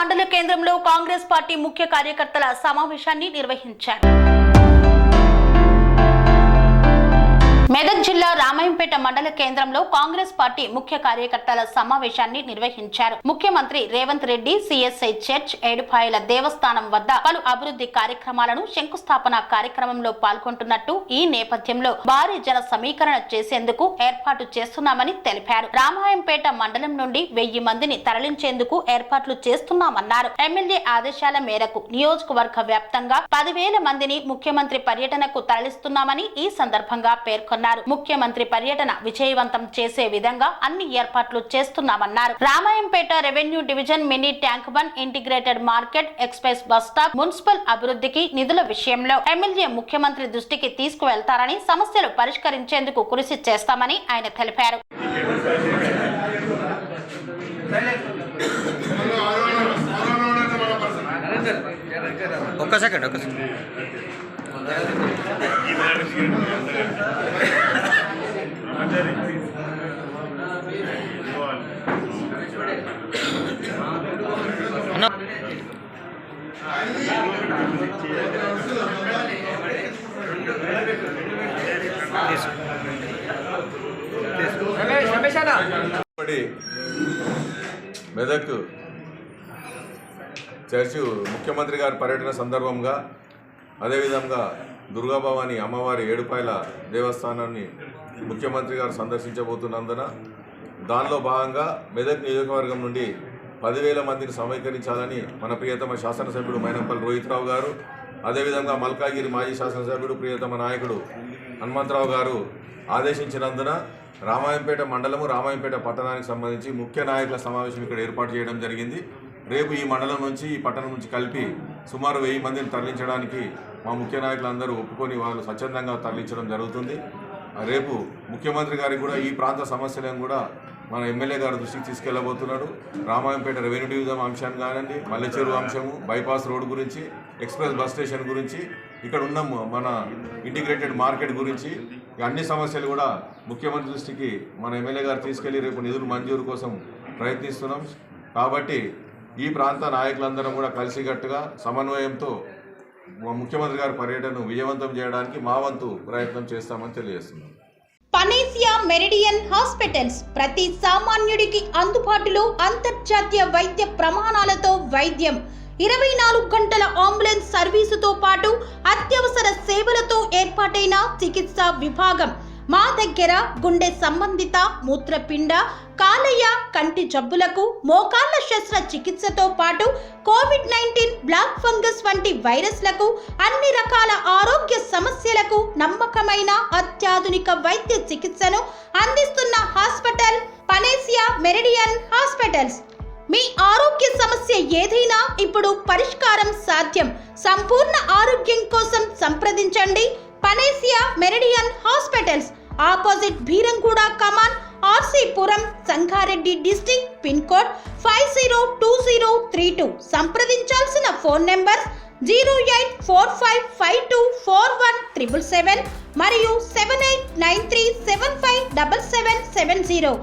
మండల కేంద్రంలో కాంగ్రెస్ పార్టీ ముఖ్య కార్యకర్తల సమావేశాన్ని నిర్వహించారు. మెదక్ జిల్లా రామాయంపేట మండల కేంద్రంలో కాంగ్రెస్ పార్టీ ముఖ్య కార్యకర్తల సమావేశాన్ని నిర్వహించారు. ముఖ్యమంత్రి రేవంత్ రెడ్డి సిఎస్ఐ చర్చ్, ఏడుపాయల దేవస్థానం వద్ద పలు అభివృద్ధి కార్యక్రమాలను శంకుస్థాపన కార్యక్రమంలో పాల్గొంటున్నట్టు, ఈ నేపథ్యంలో భారీ జన సమీకరణ చేసేందుకు ఏర్పాటు చేస్తున్నామని తెలిపారు. రామాయంపేట మండలం నుండి 1000 మందిని తరలించేందుకు ఏర్పాట్లు చేస్తున్నామన్నారు. ఎమ్మెల్యే ఆదేశాల మేరకు నియోజకవర్గ వ్యాప్తంగా 10,000 మందిని ముఖ్యమంత్రి పర్యటనకు తరలిస్తున్నామని ఈ సందర్భంగా పేర్కొన్నారు. ముఖ్యమంత్రి పర్యటన విజయవంతం చేసే విధంగా అన్ని ఏర్పాట్లు చేస్తున్నామన్నారు. Ramayampet revenue division mini tank bund, integrated market, express bus stop, municipal అభివృద్ధికి నిధుల విషయంలో ఎమ్మెల్యే ముఖ్యమంత్రి దృష్టికి తీసుకువెళ్తారని, సమస్యలు పరిష్కరించేందుకు కృషి చేస్తామని ఆయన తెలిపారు. మెదక్ చర్చి ముఖ్యమంత్రి గారి పర్యటన సందర్భంగా, అదేవిధంగా దుర్గాభవాని అమ్మవారి ఏడుపాయల దేవస్థానాన్ని ముఖ్యమంత్రి గారు సందర్శించబోతున్నందున దానిలో భాగంగా మెదక్ నియోజకవర్గం నుండి 10,000 మందిని సమీకరించాలని మన ప్రియతమ శాసనసభ్యుడు మైనంపల్లి రోహిత్రావు గారు, అదేవిధంగా మల్కాగిరి మాజీ శాసనసభ్యుడు ప్రియతమ నాయకుడు హనుమంతరావు గారు ఆదేశించినందున రామాయంపేట మండలము, రామాయంపేట పట్టణానికి సంబంధించి ముఖ్య నాయకుల సమావేశం ఇక్కడ ఏర్పాటు చేయడం జరిగింది. రేపు ఈ మండలం నుంచి, ఈ పట్టణం నుంచి కలిపి సుమారు 1000 మందిని తరలించడానికి మా ముఖ్య నాయకులందరూ ఒప్పుకొని వాళ్ళు స్వచ్ఛందంగా తరలించడం జరుగుతుంది. రేపు ముఖ్యమంత్రి గారికి కూడా ఈ ప్రాంత సమస్యలను కూడా మన ఎమ్మెల్యే గారు దృష్టికి తీసుకెళ్లబోతున్నాడు. రామాయంపేట రెవెన్యూ డివిజన్ అంశాన్ని కానివ్వండి, మల్లెచెరువు అంశము, బైపాస్ రోడ్ గురించి, ఎక్స్ప్రెస్ బస్ స్టేషన్ గురించి, ఇక్కడ ఉన్న మన ఇంటిగ్రేటెడ్ మార్కెట్ గురించి, అన్ని సమస్యలు కూడా ముఖ్యమంత్రి దృష్టికి మన ఎమ్మెల్యే గారు తీసుకెళ్లి రేపు నిధులు మంజూరు కోసం ప్రయత్నిస్తున్నాం. కాబట్టి ఈ ప్రాంత నాయకులందరం కూడా కలిసికట్టుగా సమన్వయంతో ముఖ్యమంత్రి గారి పర్యటనను విజయవంతం చేయడానికి మా వంతు ప్రయత్నం చేస్తామని తెలియజేస్తున్నాం. పనేసియా మెరిడియన్ హాస్పిటల్స్ ప్రతి సామాన్యుడికి అందుబాటులో అంతర్జాతీయ వైద్య ప్రమాణాలతో వైద్యం, 24 గంటల అంబులెన్స్ సర్వీసుతో పాటు అత్యవసర సేవలతో ఏర్పాటైన చికిత్సా విభాగం. మా దగ్గర గుండె సంబంధిత, మూత్రపిండ, కాలేయ, కంటి జబ్బులకు, మోకాళ్ల శస్త్ర చికిత్సతో పాటు కోవిడ్-19, బ్లాక్ ఫంగస్ వంటి వైరస్లకు, అన్ని రకాల ఆరోగ్య సమస్యలకు నమ్మకమైన అత్యాధునిక వైద్య చికిత్సను అందిస్తున్న హాస్పిటల్ పనేసియా మెరిడియన్ హాస్పిటల్స్. మీ ఆరోగ్య సమస్య ఏదైనా ఇప్పుడు పరిష్కారం సాధ్యం. సంపూర్ణ ఆరోగ్యం కోసం సంప్రదించండి Panacea Meridian Hospitals, opposite Bheeramguda Kaman, RC Puram, Sangareddy district, pin code 502032. సంప్రదించాల్సిన ఫోన్ నెంబర్ 0845524177 మరియు 7893757770.